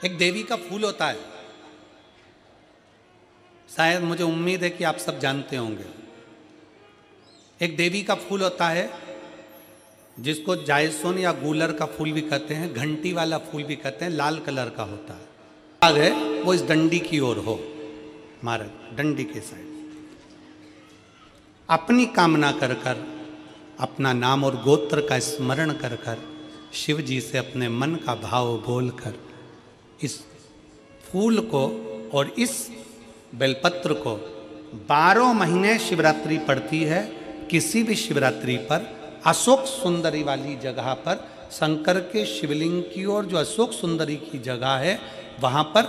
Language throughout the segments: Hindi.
एक देवी का फूल होता है, शायद मुझे उम्मीद है कि आप सब जानते होंगे। एक देवी का फूल होता है जिसको जायसोन या गूलर का फूल भी कहते हैं, घंटी वाला फूल भी कहते हैं, लाल कलर का होता है। आग है वो इस डंडी की ओर हो, हमारे डंडी के साइड। अपनी कामना कर कर, अपना नाम और गोत्र का स्मरण कर कर, शिव जी से अपने मन का भाव बोलकर इस फूल को और इस बेलपत्र को 12 महीने शिवरात्रि पड़ती है। किसी भी शिवरात्रि पर अशोक सुंदरी वाली जगह पर, शंकर के शिवलिंग की ओर जो अशोक सुंदरी की जगह है, वहाँ पर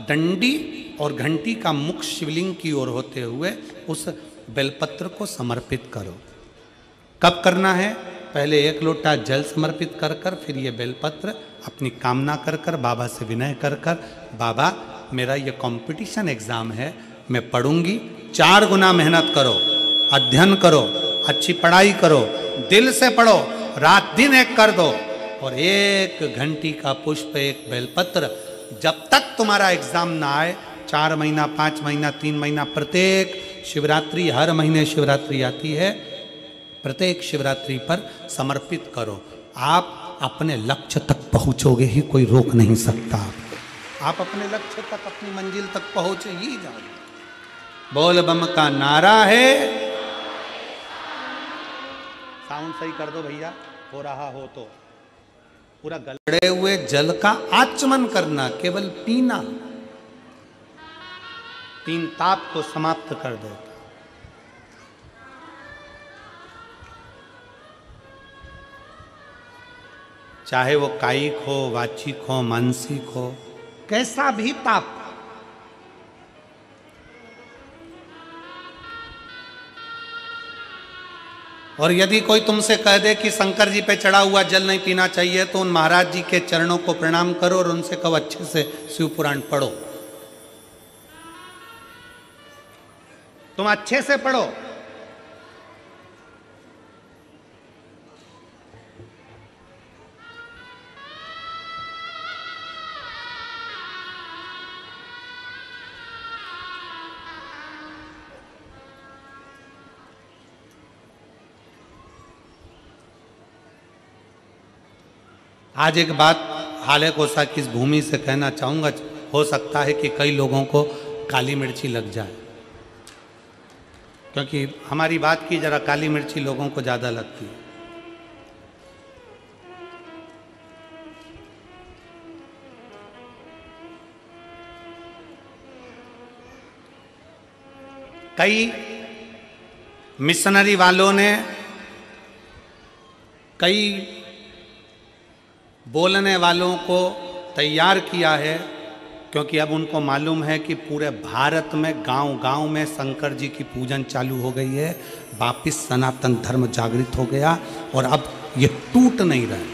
डंडी और घंटी का मुख शिवलिंग की ओर होते हुए उस बेलपत्र को समर्पित करो। कब करना है? पहले 1 लोटा जल समर्पित कर कर, फिर ये बेलपत्र अपनी कामना कर कर, बाबा से विनय कर कर, बाबा मेरा ये कंपटीशन एग्जाम है, मैं पढ़ूंगी, 4 गुना मेहनत करो, अध्ययन करो, अच्छी पढ़ाई करो, दिल से पढ़ो, रात दिन एक कर दो, और 1 घंटी का पुष्प, 1 बेलपत्र, जब तक तुम्हारा एग्जाम ना आए, 4 महीना, 5 महीना, 3 महीना, प्रत्येक शिवरात्रि, हर महीने शिवरात्रि आती है, प्रत्येक शिवरात्रि पर समर्पित करो। आप अपने लक्ष्य तक पहुंचोगे ही, कोई रोक नहीं सकता आपको। आप अपने लक्ष्य तक, अपनी मंजिल तक पहुंचे ही जाओगे। बोल बम का नारा है। साउंड सही कर दो भैया, हो रहा हो तो। पूरा गलड़े हुए जल का आचमन करना, केवल पीना 3 ताप को समाप्त कर देता। चाहे वो कायिक हो, वाचिक हो, मानसिक हो, कैसा भी ताप। और यदि कोई तुमसे कह दे कि शंकर जी पे चढ़ा हुआ जल नहीं पीना चाहिए, तो उन महाराज जी के चरणों को प्रणाम करो और उनसे कहो अच्छे से शिव पुराण पढ़ो। तुम अच्छे से पढ़ो। आज एक बात हाले कोसा की इस भूमि से कहना चाहूँगा। हो सकता है कि कई लोगों को काली मिर्ची लग जाए, क्योंकि हमारी बात की जरा काली मिर्ची लोगों को ज़्यादा लगती है। कई मिशनरी वालों ने, कई बोलने वालों को तैयार किया है, क्योंकि अब उनको मालूम है कि पूरे भारत में गांव-गांव में शंकर जी की पूजन चालू हो गई है। वापिस सनातन धर्म जागृत हो गया और अब ये टूट नहीं रहा।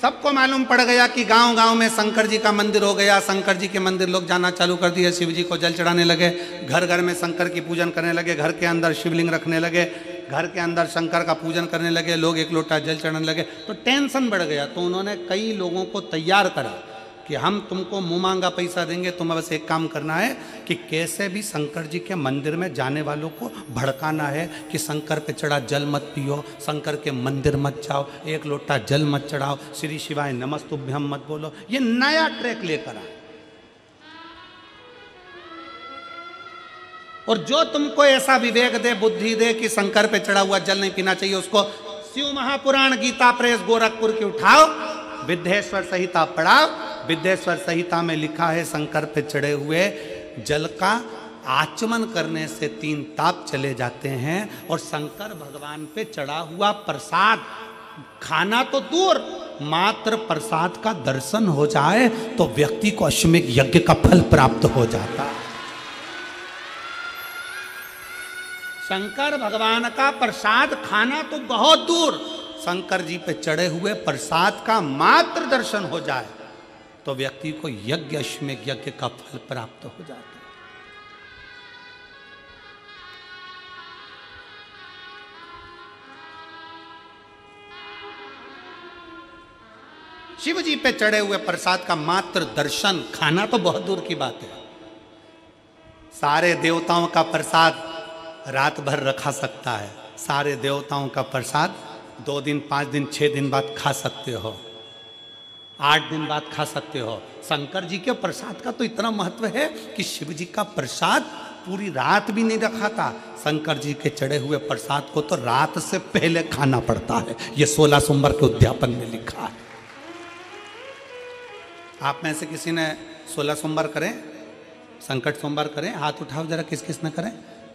सबको मालूम पड़ गया कि गांव-गांव में शंकर जी का मंदिर हो गया। शंकर जी के मंदिर लोग जाना चालू कर दिए, शिव जी को जल चढ़ाने लगे, घर घर में शंकर की पूजन करने लगे, घर के अंदर शिवलिंग रखने लगे, घर के अंदर शंकर का पूजन करने लगे, लोग 1 लोटा जल चढ़ाने लगे। तो टेंशन बढ़ गया। तो उन्होंने कई लोगों को तैयार करा कि हम तुमको मुँह मांगा पैसा देंगे, तुम्हें बस एक काम करना है कि कैसे भी शंकर जी के मंदिर में जाने वालों को भड़काना है कि शंकर पे चढ़ा जल मत पियो, शंकर के मंदिर मत जाओ, 1 लोटा जल मत चढ़ाओ, श्री शिवाय नमस्तुभ्यम मत बोलो। ये नया ट्रैक लेकर आए। और जो तुमको ऐसा विवेक दे, बुद्धि दे कि शंकर पे चढ़ा हुआ जल नहीं पीना चाहिए, उसको शिव महापुराण, गीता प्रेस गोरखपुर की उठाओ, विद्येश्वर संहिता पढ़ाओ। विद्येश्वर संहिता में लिखा है शंकर पे चढ़े हुए जल का आचमन करने से 3 ताप चले जाते हैं, और शंकर भगवान पे चढ़ा हुआ प्रसाद खाना तो दूर, मात्र प्रसाद का दर्शन हो जाए तो व्यक्ति को अश्वमेध यज्ञ का फल प्राप्त हो जाता है। शंकर भगवान का प्रसाद खाना तो बहुत दूर, शंकर जी पे चढ़े हुए प्रसाद का मात्र दर्शन हो जाए तो व्यक्ति को यज्ञ, अश्वमेध यज्ञ का फल प्राप्त हो जाता है। शिव जी पे चढ़े हुए प्रसाद का मात्र दर्शन, खाना तो बहुत दूर की बात है। सारे देवताओं का प्रसाद रात भर रखा सकता है, सारे देवताओं का प्रसाद 2 दिन 5 दिन 6 दिन बाद खा सकते हो, 8 दिन बाद खा सकते हो। शंकर जी के प्रसाद का तो इतना महत्व है कि शिव जी का प्रसाद पूरी रात भी नहीं रखा था। शंकर जी के चढ़े हुए प्रसाद को तो रात से पहले खाना पड़ता है। ये 16 सोमवार के उद्यापन में लिखा है। आप में से किसी ने 16 सोमवार करें, संकट सोमवार करें? हाथ उठाओ जरा, किस किस ने करें?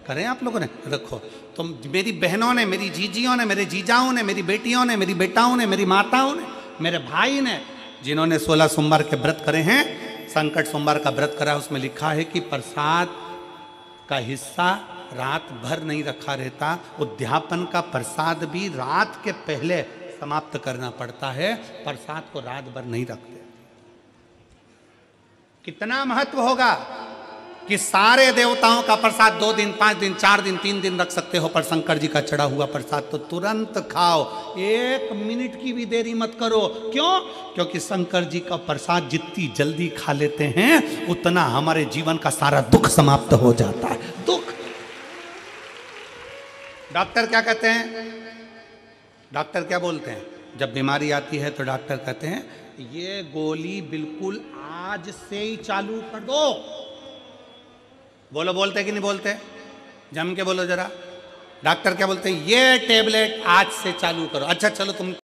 करें आप लोगों ने? रखो। तो मेरी बहनों ने, मेरी जीजियों ने, मेरे जीजाओं ने, मेरी बेटियों ने, मेरी बेटाओं ने, मेरी माताओं ने, मेरे भाई ने, जिन्होंने 16 सोमवार के व्रत करे हैं, संकट सोमवार का व्रत करा, उसमें लिखा है कि प्रसाद का हिस्सा रात भर नहीं रखा रहता। उद्यापन का प्रसाद भी रात के पहले समाप्त करना पड़ता है, प्रसाद को रात भर नहीं रखते। कितना महत्व होगा कि सारे देवताओं का प्रसाद 2 दिन 5 दिन 4 दिन 3 दिन रख सकते हो, पर शंकर जी का चढ़ा हुआ प्रसाद तो तुरंत खाओ, 1 मिनट की भी देरी मत करो। क्यों? क्योंकि शंकर जी का प्रसाद जितनी जल्दी खा लेते हैं उतना हमारे जीवन का सारा दुख समाप्त हो जाता है। दुख। डॉक्टर क्या कहते हैं? डॉक्टर क्या बोलते हैं? जब बीमारी आती है तो डॉक्टर कहते हैं ये गोली बिल्कुल आज से ही चालू कर दो। बोलो, बोलते कि नहीं बोलते? जम के बोलो जरा। डॉक्टर क्या बोलते हैं? ये टेबलेट आज से चालू करो। अच्छा चलो तुम